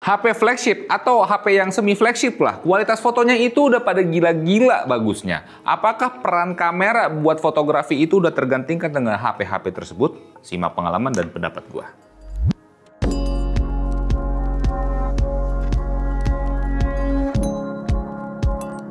HP flagship atau HP yang semi flagship lah, kualitas fotonya itu udah pada gila-gila bagusnya. Apakah peran kamera buat fotografi itu udah tergantikan dengan HP-HP tersebut? Simak pengalaman dan pendapat gua.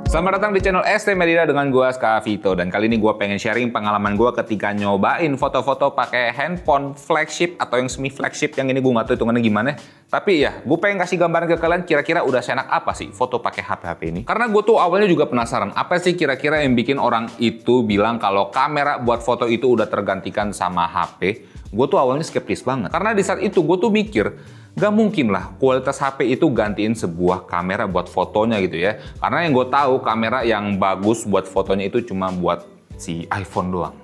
Selamat datang di channel ST Medida dengan gua Ska Vito, dan kali ini gua pengen sharing pengalaman gua ketika nyobain foto-foto pakai handphone flagship atau yang semi flagship. Yang ini gua nggak tahu hitungannya gimana, tapi ya gua pengen kasih gambaran ke kalian kira-kira udah seenak apa sih foto pakai HP-HP ini. Karena gua tuh awalnya juga penasaran apa sih kira-kira yang bikin orang itu bilang kalau kamera buat foto itu udah tergantikan sama HP. Gua tuh awalnya skeptis banget karena di saat itu gua tuh mikir gak mungkin lah kualitas HP itu gantiin sebuah kamera buat fotonya gitu ya. Karena yang gue tahu kamera yang bagus buat fotonya itu cuma buat si iPhone doang.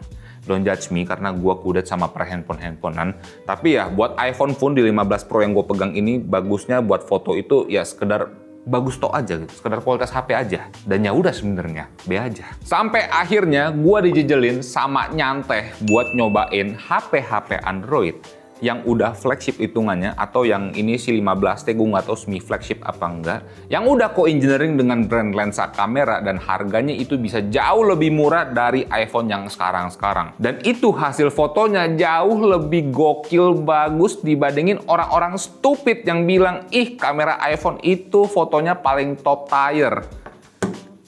Don't judge me karena gue kudet sama per handphone-handphonean. Tapi ya buat iPhone pun di 15 Pro yang gue pegang ini bagusnya buat foto itu ya sekedar bagus tok aja gitu, sekedar kualitas HP aja. Dan ya udah sebenarnya, be aja. Sampai akhirnya gue dijejelin sama nyanteh buat nyobain HP-HP Android yang udah flagship hitungannya, atau yang ini si 15T, gue nggak tahu semi flagship apa enggak, yang udah co-engineering dengan brand lensa kamera dan harganya itu bisa jauh lebih murah dari iPhone yang sekarang-sekarang. Dan itu hasil fotonya jauh lebih gokil bagus dibandingin orang-orang stupid yang bilang, ih kamera iPhone itu fotonya paling top tier.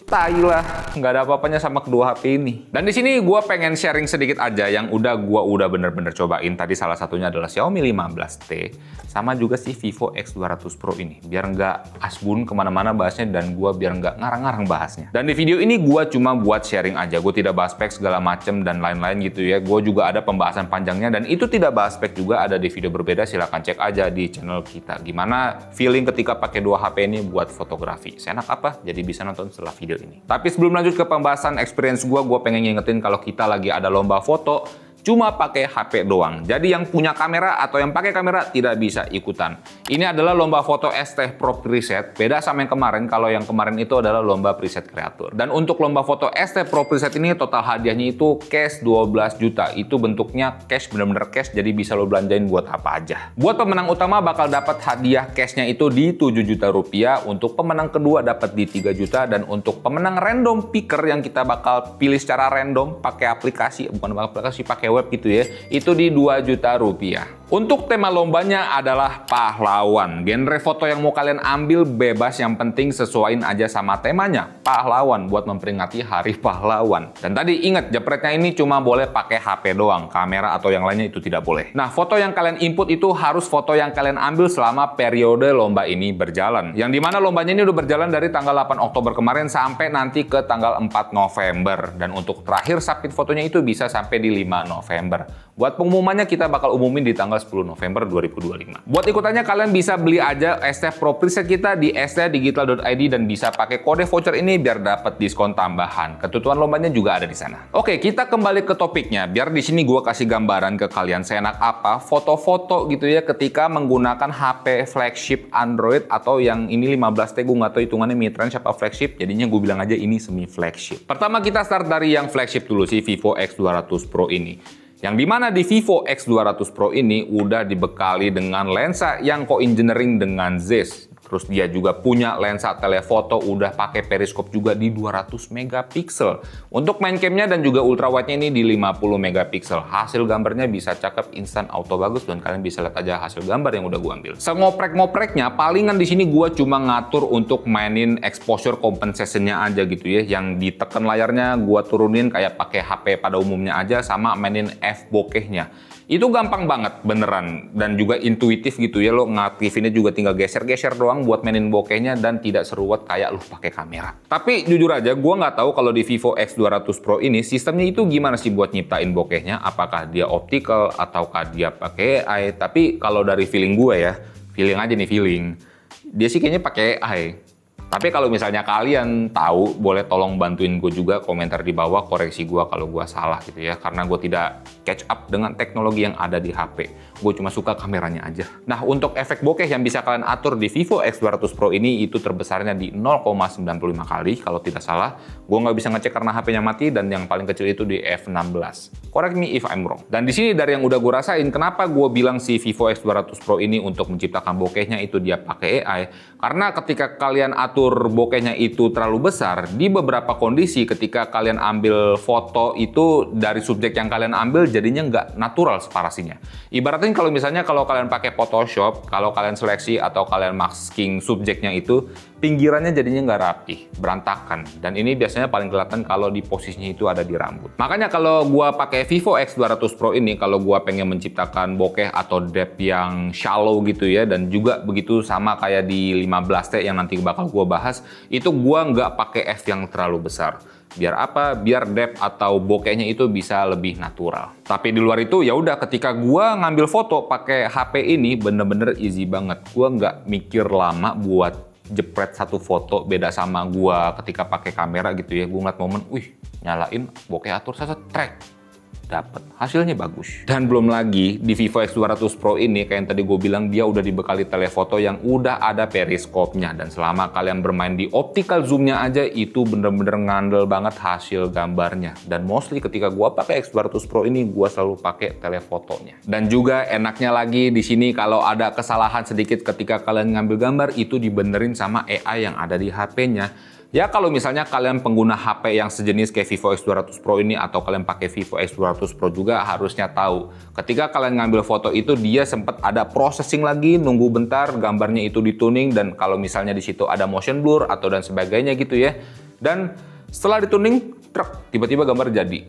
Tai lah, nggak ada apa-apanya sama kedua HP ini. Dan di sini gue pengen sharing sedikit aja yang udah bener-bener cobain. Tadi salah satunya adalah Xiaomi 15T, sama juga si Vivo X200 Pro ini. Biar nggak asbun kemana-mana bahasnya, dan gue biar nggak ngarang-ngarang bahasnya. Dan di video ini gue cuma buat sharing aja. Gue tidak bahas spek segala macem dan lain-lain gitu ya. Gue juga ada pembahasan panjangnya, dan itu tidak bahas spek juga ada di video berbeda. Silahkan cek aja di channel kita. Gimana feeling ketika pakai dua HP ini buat fotografi. Seenak apa? Jadi bisa nonton setelah video ini. Tapi sebelum lanjut ke pembahasan experience gue pengen ngingetin kalau kita lagi ada lomba foto cuma pakai HP doang. Jadi yang punya kamera atau yang pakai kamera tidak bisa ikutan. Ini adalah lomba foto ST Pro Preset. Beda sama yang kemarin. Kalau yang kemarin itu adalah lomba preset kreator. Dan untuk lomba foto ST Pro Preset ini total hadiahnya itu cash 12 juta. Itu bentuknya cash, bener-bener cash. Jadi bisa lo belanjain buat apa aja. Buat pemenang utama bakal dapat hadiah cashnya itu di 7 juta rupiah. Untuk pemenang kedua dapat di 3 juta. Dan untuk pemenang random picker yang kita bakal pilih secara random pakai aplikasi, bukan aplikasi, pakai web gitu ya, itu di 2 juta rupiah. Untuk tema lombanya adalah pahlawan. Genre foto yang mau kalian ambil bebas, yang penting sesuaiin aja sama temanya, pahlawan, buat memperingati Hari Pahlawan. Dan tadi ingat, jepretnya ini cuma boleh pakai HP doang, kamera atau yang lainnya itu tidak boleh. Nah, foto yang kalian input itu harus foto yang kalian ambil selama periode lomba ini berjalan. Yang dimana lombanya ini udah berjalan dari tanggal 8 Oktober kemarin sampai nanti ke tanggal 4 November. Dan untuk terakhir submit fotonya itu bisa sampai di 5 November. Buat pengumumannya kita bakal umumin di tanggal 10 November 2025. Buat ikutannya kalian bisa beli aja ST Pro Preset kita di stdigital.id dan bisa pakai kode voucher ini biar dapat diskon tambahan. Ketentuan lombanya juga ada di sana. Oke, kita kembali ke topiknya. Biar di sini gua kasih gambaran ke kalian seenak apa foto-foto gitu ya ketika menggunakan HP flagship Android atau yang ini 15T, gue nggak tahu hitungannya mid-range apa flagship. Jadinya gue bilang aja ini semi flagship. Pertama kita start dari yang flagship dulu, si Vivo X200 Pro ini. Yang dimana di Vivo X200 Pro ini udah dibekali dengan lensa yang co-engineering dengan Zeiss. Terus dia juga punya lensa telefoto, udah pakai periskop juga di 200 megapiksel. Untuk main camnya dan juga ultrawide-nya ini di 50 megapiksel. Hasil gambarnya bisa cakep, instan, auto bagus, dan kalian bisa lihat aja hasil gambar yang udah gua ambil. Sengoprek-ngopreknya palingan di sini gua cuma ngatur untuk mainin exposure compensation-nya aja gitu ya. Yang ditekan layarnya gua turunin kayak pakai HP pada umumnya aja, sama mainin f-bokehnya. Itu gampang banget beneran, dan juga intuitif gitu ya, lo ngaktifinnya juga tinggal geser-geser doang buat mainin bokehnya dan tidak seruat kayak lo pakai kamera. Tapi jujur aja gue nggak tahu kalau di Vivo X200 Pro ini sistemnya itu gimana sih buat nyiptain bokehnya, apakah dia optical ataukah dia pakai AI. Tapi kalau dari feeling gue ya, feeling aja nih, feeling dia sih kayaknya pakai AI. Tapi kalau misalnya kalian tahu, boleh tolong bantuin gue juga komentar di bawah, koreksi gue kalau gue salah gitu ya. Karena gue tidak catch up dengan teknologi yang ada di HP. gue cuma suka kameranya aja. Nah, untuk efek bokeh yang bisa kalian atur di Vivo X200 Pro ini itu terbesarnya di 0,95 kali kalau tidak salah. Gue nggak bisa ngecek karena HP-nya mati, dan yang paling kecil itu di f16. Correct me if I'm wrong. Dan di sini dari yang udah gue rasain, kenapa gue bilang si Vivo X200 Pro ini untuk menciptakan bokehnya itu dia pakai AI. Karena ketika kalian atur bokehnya itu terlalu besar, di beberapa kondisi ketika kalian ambil foto itu dari subjek yang kalian ambil jadinya nggak natural separasinya. Ibaratnya kalau misalnya kalau kalian pakai Photoshop, kalau kalian seleksi atau kalian masking subjeknya itu, pinggirannya jadinya nggak rapih, berantakan. Dan ini biasanya paling kelihatan kalau di posisinya itu ada di rambut. Makanya kalau gua pakai Vivo X200 Pro ini, kalau gua pengen menciptakan bokeh atau depth yang shallow gitu ya, dan juga begitu sama kayak di 15T yang nanti bakal gua bahas, itu gua nggak pakai f yang terlalu besar. Biar apa? Biar depth atau bokehnya itu bisa lebih natural. Tapi di luar itu ya udah, ketika gua ngambil foto pakai HP ini bener-bener easy banget. Gua nggak mikir lama buat jepret satu foto beda sama gua ketika pakai kamera gitu ya. Gua ngeliat momen, wih, nyalain bokeh atur set track. Dapat hasilnya bagus. Dan belum lagi di Vivo X200 Pro ini kayak yang tadi gue bilang, dia udah dibekali telefoto yang udah ada periskopnya, dan selama kalian bermain di optical zoomnya aja itu bener-bener ngandel banget hasil gambarnya. Dan mostly ketika gue pakai X200 Pro ini gue selalu pakai telefotonya. Dan juga enaknya lagi di sini kalau ada kesalahan sedikit ketika kalian ngambil gambar itu dibenerin sama AI yang ada di HP-nya. Ya kalau misalnya kalian pengguna HP yang sejenis kayak Vivo X200 Pro ini atau kalian pakai Vivo X200 Pro juga harusnya tahu. Ketika kalian ngambil foto itu dia sempat ada processing lagi, nunggu bentar gambarnya itu dituning, dan kalau misalnya di situ ada motion blur atau dan sebagainya gitu ya. Dan setelah dituning, tiba-tiba gambar jadi.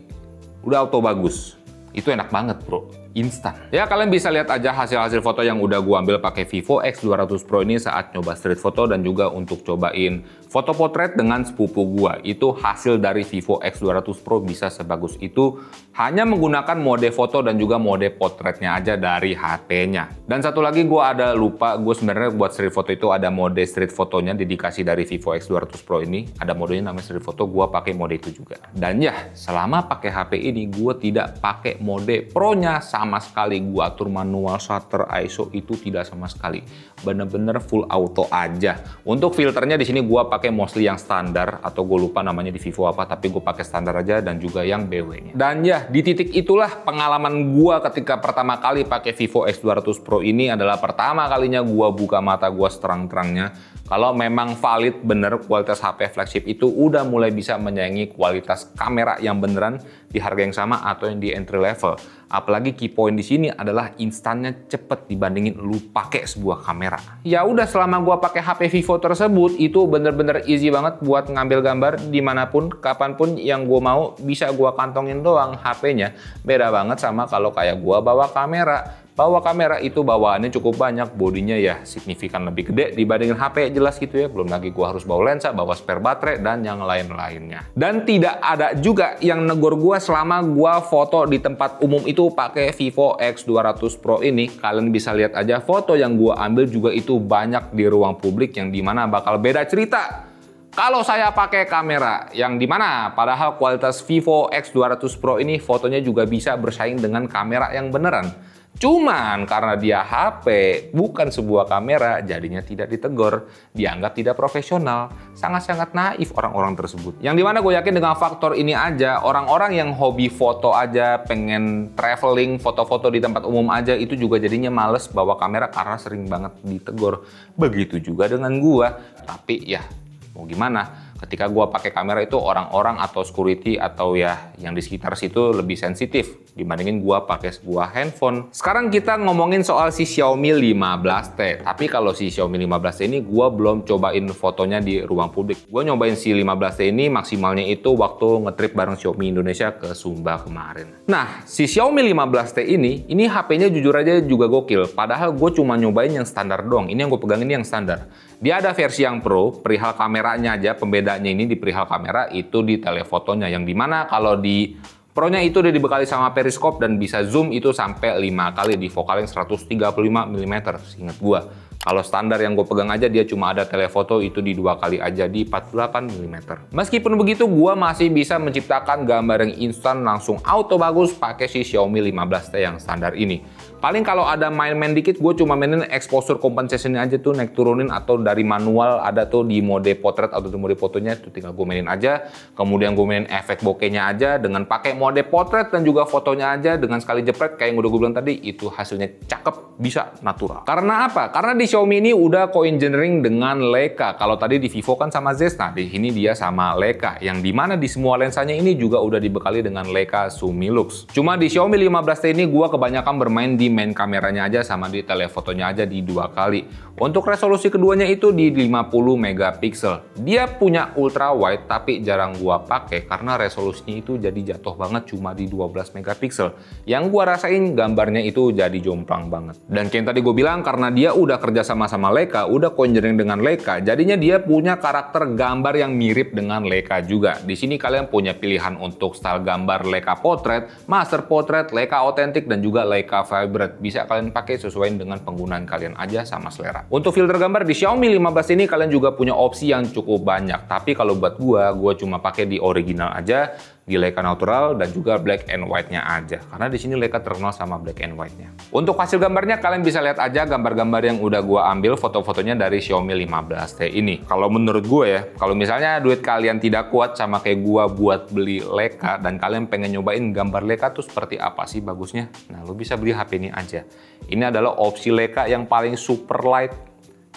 Udah auto bagus. Itu enak banget bro, instan. Ya kalian bisa lihat aja hasil-hasil foto yang udah gua ambil pakai Vivo X200 Pro ini saat nyoba street foto dan juga untuk cobain foto potret dengan sepupu gua. Itu hasil dari Vivo X200 Pro bisa sebagus itu hanya menggunakan mode foto dan juga mode potretnya aja dari HP-nya. Dan satu lagi gua ada lupa, gua sebenarnya buat street foto itu ada mode street fotonya dedikasi dari Vivo X200 Pro ini. Ada modenya namanya street foto, gua pakai mode itu juga. Dan ya, selama pakai HP ini gua tidak pakai mode Pro-nya sama sekali. Gua atur manual shutter ISO itu tidak sama sekali. Bener-bener full auto aja. Untuk filternya di sini gua pakai mostly yang standar, atau gue lupa namanya di Vivo apa, tapi gue pakai standar aja, dan juga yang BW-nya. Dan ya, di titik itulah pengalaman gua ketika pertama kali pakai Vivo X200 Pro ini adalah pertama kalinya gua buka mata gua seterang-terangnya kalau memang valid bener kualitas HP flagship itu udah mulai bisa menyaingi kualitas kamera yang beneran di harga yang sama atau yang di entry level. Apalagi key point di sini adalah instannya cepet dibandingin lu pakai sebuah kamera. Ya udah, selama gua pakai HP Vivo tersebut itu bener-bener easy banget buat ngambil gambar dimanapun, kapanpun yang gua mau, bisa gua kantongin doang HP-nya. Beda banget sama kalau kayak gua bawa kamera. Bawa kamera itu bawaannya cukup banyak, bodinya ya signifikan lebih gede dibandingin HP jelas gitu ya. Belum lagi gua harus bawa lensa, bawa spare baterai, dan yang lain-lainnya. Dan tidak ada juga yang negor gua selama gua foto di tempat umum itu pakai Vivo X200 Pro ini. Kalian bisa lihat aja foto yang gua ambil juga itu banyak di ruang publik, yang dimana bakal beda cerita kalau saya pakai kamera, yang dimana padahal kualitas Vivo X200 Pro ini fotonya juga bisa bersaing dengan kamera yang beneran. Cuman karena dia HP, bukan sebuah kamera, jadinya tidak ditegur, dianggap tidak profesional. Sangat-sangat naif orang-orang tersebut. Yang dimana gue yakin dengan faktor ini aja, orang-orang yang hobi foto aja, pengen traveling, foto-foto di tempat umum aja, itu juga jadinya males bawa kamera karena sering banget ditegur. Begitu juga dengan gue. Tapi ya, mau gimana? Ketika gua pakai kamera itu orang-orang atau security atau ya yang di sekitar situ lebih sensitif dibandingin gua pakai sebuah handphone. Sekarang kita ngomongin soal si Xiaomi 15T. Tapi kalau si Xiaomi 15T ini gua belum cobain fotonya di ruang publik. Gua nyobain si 15T ini maksimalnya itu waktu ngetrip bareng Xiaomi Indonesia ke Sumba kemarin. Nah, si Xiaomi 15T ini HP-nya jujur aja juga gokil. Padahal gue cuma nyobain yang standar doang. Ini yang gue pegang ini yang standar. Dia ada versi yang Pro, perihal kameranya aja, pembedanya ini di perihal kamera itu di telefotonya, yang dimana kalau di Pro-nya itu udah dibekali sama periskop dan bisa zoom itu sampai 5 kali di focal yang 135 mm, seingat gua. Kalau standar yang gue pegang aja dia cuma ada telefoto itu di 2 kali aja di 48 mm. Meskipun begitu gua masih bisa menciptakan gambar yang instan langsung auto bagus pakai si Xiaomi 15T yang standar ini. Paling kalau ada main-main dikit, gue cuma mainin exposure compensation aja tuh, naik turunin atau dari manual ada tuh di mode portrait atau di mode fotonya, tuh tinggal gue mainin aja. Kemudian gue mainin efek bokehnya aja dengan pakai mode portrait dan juga fotonya aja dengan sekali jepret kayak yang udah gue bilang tadi, itu hasilnya cakep, bisa natural. Karena apa? Karena di Xiaomi ini udah co-engineering dengan Leica. Kalau tadi di Vivo kan sama Zeiss, nah di sini dia sama Leica, yang dimana di semua lensanya ini juga udah dibekali dengan Leica Sumilux. Cuma di Xiaomi 15T ini gue kebanyakan bermain di main kameranya aja sama di telefotonya aja di 2 kali. Untuk resolusi keduanya itu di 50 megapiksel. Dia punya ultra wide tapi jarang gua pakai karena resolusinya itu jadi jatuh banget cuma di 12 megapiksel. Yang gua rasain gambarnya itu jadi jomplang banget. Dan kayak tadi gue bilang, karena dia udah kerja sama Leica, udah co-engineering dengan Leica, jadinya dia punya karakter gambar yang mirip dengan Leica juga. Di sini kalian punya pilihan untuk style gambar Leica Portrait, Master Portrait, Leica Authentic, dan juga Leica Vibrate. Bisa kalian pakai sesuai dengan penggunaan kalian aja sama selera. Untuk filter gambar di Xiaomi 15 ini kalian juga punya opsi yang cukup banyak. Tapi kalau buat gua cuma pakai di original aja, di Leica Natural dan juga black and white-nya aja. Karena di sini Leica terkenal sama black and white-nya. Untuk hasil gambarnya kalian bisa lihat aja gambar-gambar yang udah gua ambil foto-fotonya dari Xiaomi 15T ini. Kalau menurut gue ya, kalau misalnya duit kalian tidak kuat sama kayak gua buat beli Leica dan kalian pengen nyobain gambar Leica tuh seperti apa sih bagusnya, nah lo bisa beli HP ini aja. Ini adalah opsi Leica yang paling super light,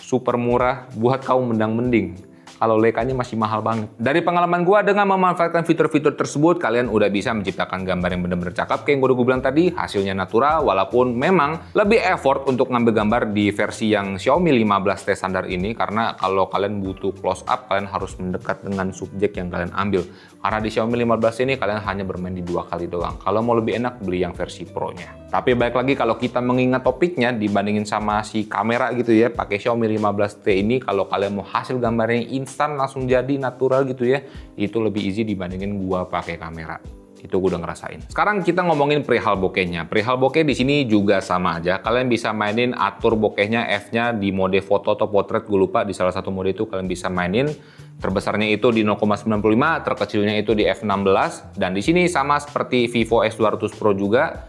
super murah buat kaum mendang-mending. Kalau Leica-nya masih mahal banget. Dari pengalaman gua dengan memanfaatkan fitur-fitur tersebut, kalian udah bisa menciptakan gambar yang benar-benar cakep kayak yang gue bilang tadi, hasilnya natural, walaupun memang lebih effort untuk ngambil gambar di versi yang Xiaomi 15T standar ini, karena kalau kalian butuh close up, kalian harus mendekat dengan subjek yang kalian ambil. Karena di Xiaomi 15 ini kalian hanya bermain di 2 kali doang. Kalau mau lebih enak, beli yang versi Pro-nya. Tapi baik lagi kalau kita mengingat topiknya dibandingin sama si kamera gitu ya, pakai Xiaomi 15T ini kalau kalian mau hasil gambarnya instan langsung jadi natural gitu ya, itu lebih easy dibandingin gua pakai kamera. Itu gue udah ngerasain. Sekarang kita ngomongin perihal bokehnya. Perihal bokeh di sini juga sama aja. Kalian bisa mainin atur bokehnya F-nya di mode foto atau portrait, gue lupa di salah satu mode itu kalian bisa mainin. Terbesarnya itu di 0,95, terkecilnya itu di F16, dan di sini sama seperti Vivo S200 Pro juga.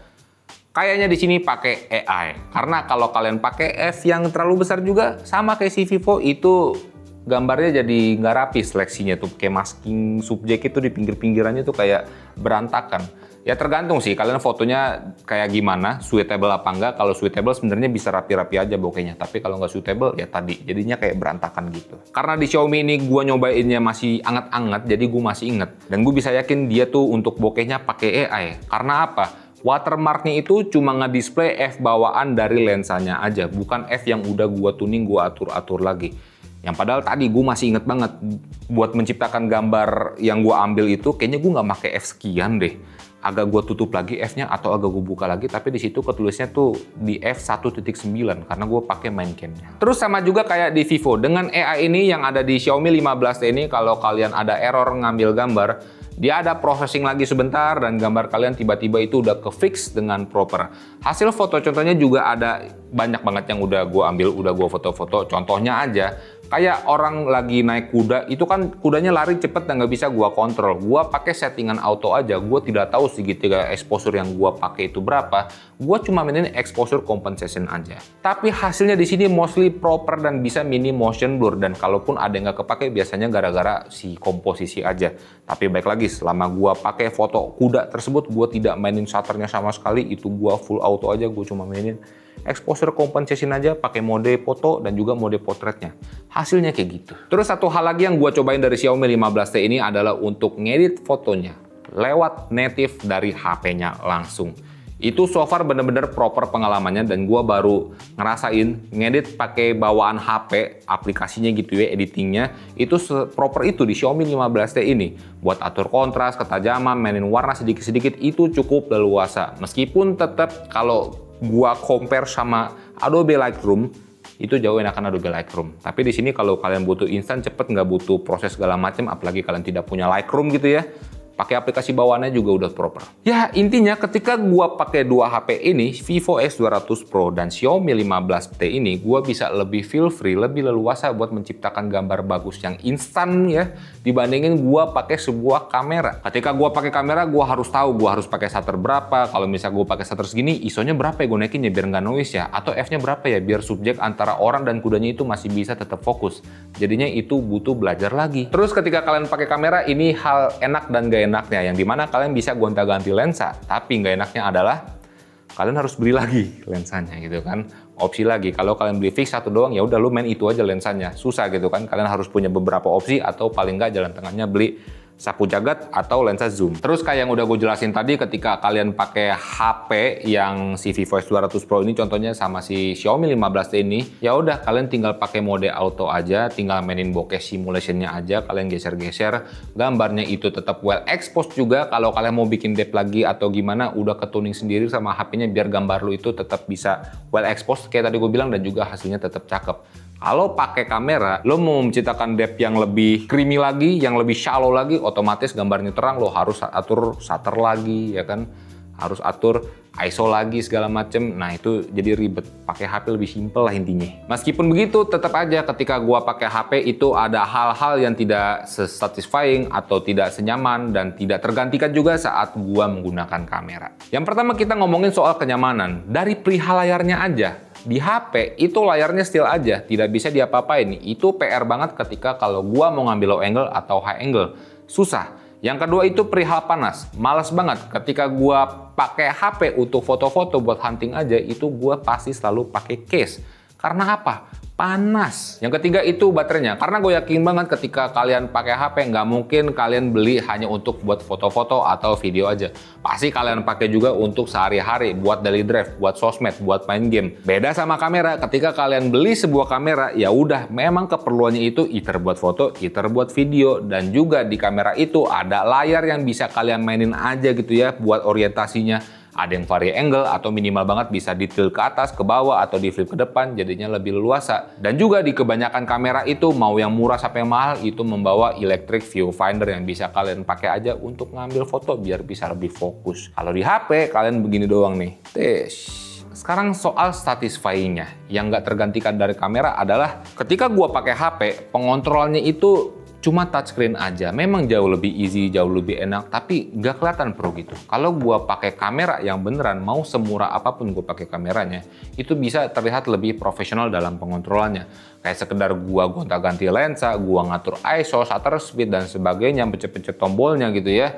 Kayaknya di sini pakai AI. Karena kalau kalian pakai F yang terlalu besar juga sama kayak si Vivo itu gambarnya jadi nggak rapi seleksinya tuh, kayak masking subjek itu di pinggir-pinggirannya tuh kayak berantakan. Ya tergantung sih kalian fotonya kayak gimana, suitable apa enggak. Kalau suitable sebenarnya bisa rapi-rapi aja bokehnya, tapi kalau nggak suitable ya tadi jadinya kayak berantakan gitu. Karena di Xiaomi ini gua nyobainnya masih anget-anget, jadi gua masih inget dan gue bisa yakin dia tuh untuk bokehnya pakai AI. Karena apa? Watermarknya itu cuma ngedisplay F bawaan dari lensanya aja, bukan F yang udah gua tuning, gua atur-atur lagi. Yang padahal tadi gue masih inget banget buat menciptakan gambar yang gue ambil itu kayaknya gue nggak pakai F sekian deh. Agak gue tutup lagi F-nya atau agak gue buka lagi, tapi di situ ketulisnya tuh di F1.9 karena gue pakai main cam-nya. Terus sama juga kayak di Vivo, dengan AI ini yang ada di Xiaomi 15T ini, kalau kalian ada error ngambil gambar, dia ada processing lagi sebentar dan gambar kalian tiba-tiba itu udah ke-fix dengan proper. Hasil foto contohnya juga ada banyak banget yang udah gue ambil, udah gue foto-foto. Contohnya aja, kayak orang lagi naik kuda, itu kan kudanya lari cepet dan nggak bisa gua kontrol. Gua pakai settingan auto aja, gua tidak tahu segitiga exposure yang gua pakai itu berapa. Gua cuma mainin exposure compensation aja. Tapi hasilnya di sini mostly proper dan bisa mini motion blur, dan kalaupun ada yang nggak kepake biasanya gara-gara si komposisi aja. Tapi baik lagi, selama gua pakai foto kuda tersebut, gua tidak mainin shutternya sama sekali, itu gua full auto aja, gua cuma mainin exposure compensation aja pakai mode foto dan juga mode portraitnya. Hasilnya kayak gitu. Terus satu hal lagi yang gue cobain dari Xiaomi 15T ini adalah untuk ngedit fotonya lewat native dari HP-nya langsung. Itu so far bener-bener proper pengalamannya dan gue baru ngerasain ngedit pakai bawaan HP, aplikasinya gitu ya, editingnya itu proper itu di Xiaomi 15T ini. Buat atur kontras, ketajaman, mainin warna sedikit-sedikit itu cukup leluasa. Meskipun tetap kalau gua compare sama Adobe Lightroom, itu jauh enakan Adobe Lightroom. Tapi di sini kalau kalian butuh instan cepet, nggak butuh proses segala macam, apalagi kalian tidak punya Lightroom gitu ya, pakai aplikasi bawaannya juga udah proper. Ya intinya ketika gua pakai dua HP ini, Vivo X200 Pro dan Xiaomi 15T ini, gua bisa lebih feel free, lebih leluasa buat menciptakan gambar bagus yang instan ya, dibandingin gua pakai sebuah kamera. Ketika gua pakai kamera, gua harus tahu gua harus pakai shutter berapa. Kalau misalnya gua pakai shutter segini, ISO-nya berapa ya gua naikin ya biar nggak noise ya, atau F-nya berapa ya biar subjek antara orang dan kudanya itu masih bisa tetap fokus. Jadinya itu butuh belajar lagi. Terus ketika kalian pakai kamera, ini hal enak dan gak enaknya, yang dimana kalian bisa gonta-ganti lensa. Tapi gak enaknya adalah kalian harus beli lagi lensanya gitu kan. Opsi lagi, kalau kalian beli fix satu doang ya udah lu main itu aja lensanya. Susah gitu kan, kalian harus punya beberapa opsi atau paling nggak jalan tengahnya beli sapu jagat atau lensa zoom. Terus kayak yang udah gue jelasin tadi, ketika kalian pakai HP yang si Vivo X200 Pro ini contohnya sama si Xiaomi 15T ini, ya udah kalian tinggal pakai mode auto aja, tinggal mainin bokeh simulationnya aja, kalian geser-geser, gambarnya itu tetap well exposed juga. Kalau kalian mau bikin depth lagi atau gimana, udah ketuning sendiri sama HP-nya biar gambar lu itu tetap bisa well exposed kayak tadi gue bilang, dan juga hasilnya tetap cakep. Kalau pakai kamera, lo mau menciptakan depth yang lebih creamy lagi, yang lebih shallow lagi, otomatis gambarnya terang, lo harus atur shutter lagi, ya kan? Harus atur ISO lagi segala macem. Nah itu jadi ribet. Pakai HP lebih simple lah intinya. Meskipun begitu, tetap aja ketika gua pakai HP itu ada hal-hal yang tidak satisfying atau tidak senyaman dan tidak tergantikan juga saat gua menggunakan kamera. Yang pertama kita ngomongin soal kenyamanan. Dari perihal layarnya aja. Di HP itu layarnya still aja, tidak bisa diapa-apain. Itu PR banget ketika kalau gua mau ngambil low angle atau high angle. Susah. Yang kedua itu perihal panas. Males banget ketika gua pakai HP untuk foto-foto buat hunting aja, itu gua pasti selalu pakai case. Karena apa? Panas. Yang ketiga itu baterainya. Karena gue yakin banget ketika kalian pakai HP, nggak mungkin kalian beli hanya untuk buat foto-foto atau video aja. Pasti kalian pakai juga untuk sehari-hari, buat daily drive, buat sosmed, buat main game. Beda sama kamera, ketika kalian beli sebuah kamera, ya udah memang keperluannya itu either buat foto, either buat video, dan juga di kamera itu ada layar yang bisa kalian mainin aja gitu ya, buat orientasinya. Ada yang vari angle atau minimal banget bisa di tilt ke atas, ke bawah, atau di flip ke depan, jadinya lebih leluasa. Dan juga di kebanyakan kamera itu, mau yang murah sampai yang mahal, itu membawa electric viewfinder yang bisa kalian pakai aja untuk ngambil foto biar bisa lebih fokus. Kalau di HP, kalian begini doang nih. Sekarang soal satisfying-nya, yang nggak tergantikan dari kamera adalah ketika gua pakai HP, pengontrolnya itu cuma touchscreen aja. Memang jauh lebih easy, jauh lebih enak, tapi nggak kelihatan pro gitu. Kalau gua pakai kamera yang beneran, mau semurah apapun gua pakai kameranya, itu bisa terlihat lebih profesional dalam pengontrolannya. Kayak sekedar gua gonta-ganti lensa, gua ngatur ISO, shutter speed, dan sebagainya, pencet-pencet tombolnya gitu ya.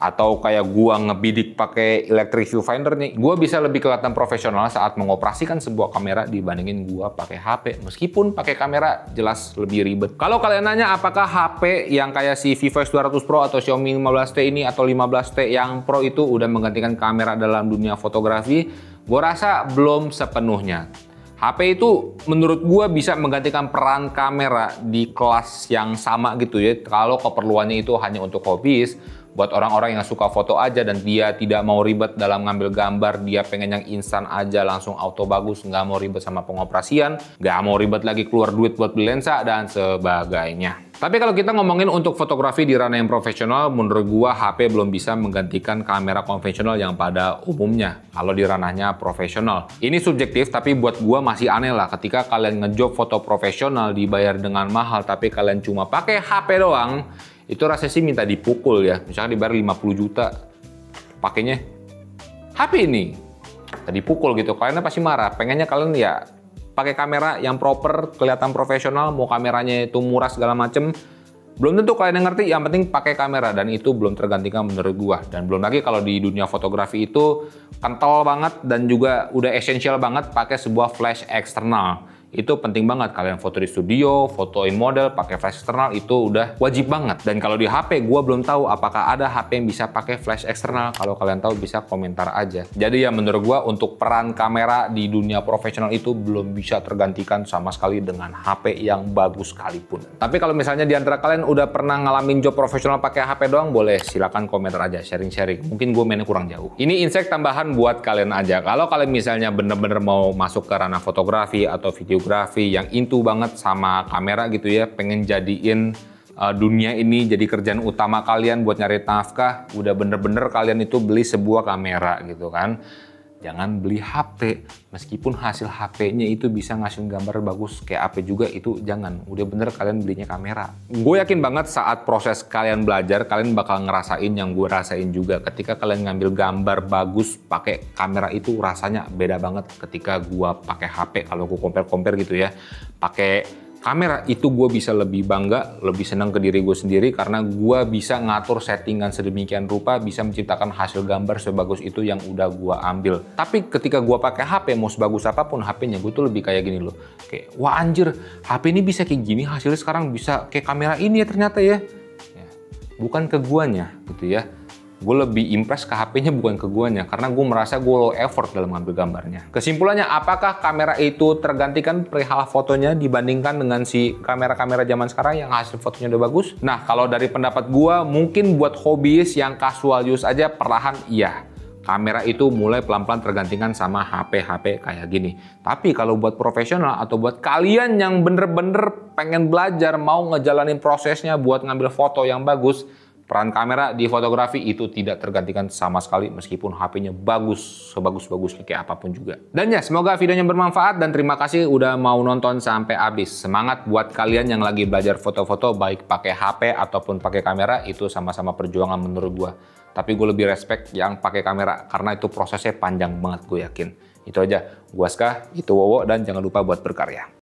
Atau kayak gua ngebidik pakai electric viewfinder nih, gua bisa lebih kelihatan profesional saat mengoperasikan sebuah kamera dibandingin gua pakai HP. Meskipun pakai kamera jelas lebih ribet. Kalau kalian nanya apakah HP yang kayak si Vivo X200 Pro atau Xiaomi 15T ini atau 15T yang Pro itu udah menggantikan kamera dalam dunia fotografi, gua rasa belum sepenuhnya. HP itu menurut gua bisa menggantikan peran kamera di kelas yang sama gitu ya. Kalau keperluannya itu hanya untuk hobis, buat orang-orang yang suka foto aja dan dia tidak mau ribet dalam ngambil gambar, dia pengen yang instan aja, langsung auto bagus, nggak mau ribet sama pengoperasian, nggak mau ribet lagi keluar duit buat beli lensa, dan sebagainya. Tapi kalau kita ngomongin untuk fotografi di ranah yang profesional, menurut gua HP belum bisa menggantikan kamera konvensional yang pada umumnya kalau di ranahnya profesional. Ini subjektif, tapi buat gua masih aneh lah ketika kalian ngejob foto profesional dibayar dengan mahal, tapi kalian cuma pakai HP doang. Itu rasanya sih minta dipukul ya. Misalnya dibayar 50 juta, pakainya HP ini. Tadi pukul gitu, kalian pasti marah. Pengennya kalian ya pakai kamera yang proper, kelihatan profesional, mau kameranya itu murah segala macem. Belum tentu kalian yang ngerti, yang penting pakai kamera, dan itu belum tergantikan menurut gua. Dan belum lagi kalau di dunia fotografi itu kental banget dan juga udah esensial banget pakai sebuah flash eksternal. Itu penting banget, kalian foto di studio, fotoin model, pakai flash eksternal, itu udah wajib banget. Dan kalau di HP, gua belum tahu apakah ada HP yang bisa pakai flash eksternal. Kalau kalian tahu bisa komentar aja. Jadi ya menurut gua untuk peran kamera di dunia profesional itu belum bisa tergantikan sama sekali dengan HP yang bagus sekalipun. Tapi kalau misalnya di antara kalian udah pernah ngalamin job profesional pakai HP doang, boleh silakan komentar aja, sharing-sharing. Mungkin gue mainnya kurang jauh. Ini insight tambahan buat kalian aja. Kalau kalian misalnya bener-bener mau masuk ke ranah fotografi atau video yang into banget sama kamera gitu ya, pengen jadiin dunia ini jadi kerjaan utama kalian buat nyari nafkah, udah bener-bener kalian itu beli sebuah kamera gitu kan. Jangan beli HP, meskipun hasil HP-nya itu bisa ngasih gambar bagus kayak HP juga, itu jangan. Udah bener kalian belinya kamera. Gue yakin banget saat proses kalian belajar, kalian bakal ngerasain yang gue rasain juga. Ketika kalian ngambil gambar bagus pakai kamera itu rasanya beda banget ketika gue pakai HP. Kalau gue compare gitu ya, pakai kamera itu gue bisa lebih bangga, lebih senang ke diri gue sendiri karena gue bisa ngatur settingan sedemikian rupa, bisa menciptakan hasil gambar sebagus itu yang udah gue ambil. Tapi ketika gue pakai HP, mau sebagus apapun HP-nya, gue tuh lebih kayak gini loh. Kayak, wah anjir, HP ini bisa kayak gini, hasilnya sekarang bisa kayak kamera ini ya ternyata ya. Bukan ke guanya gitu ya. Gue lebih impress ke HP-nya bukan ke guanya, karena gue merasa gue low effort dalam ngambil gambarnya. Kesimpulannya, apakah kamera itu tergantikan perihal fotonya dibandingkan dengan si kamera-kamera zaman sekarang yang hasil fotonya udah bagus? Nah, kalau dari pendapat gue, mungkin buat hobiis yang casual use aja perlahan iya. Kamera itu mulai pelan-pelan tergantikan sama HP-HP kayak gini. Tapi kalau buat profesional atau buat kalian yang bener-bener pengen belajar, mau ngejalanin prosesnya buat ngambil foto yang bagus, peran kamera di fotografi itu tidak tergantikan sama sekali meskipun HP-nya bagus, sebagus-bagusnya kayak apapun juga. Dan ya, semoga videonya bermanfaat dan terima kasih udah mau nonton sampai habis. Semangat buat kalian yang lagi belajar foto-foto baik pakai HP ataupun pakai kamera, itu sama-sama perjuangan menurut gua. Tapi gue lebih respect yang pakai kamera karena itu prosesnya panjang banget, gue yakin. Itu aja, gua Ska, itu Wowo, dan jangan lupa buat berkarya.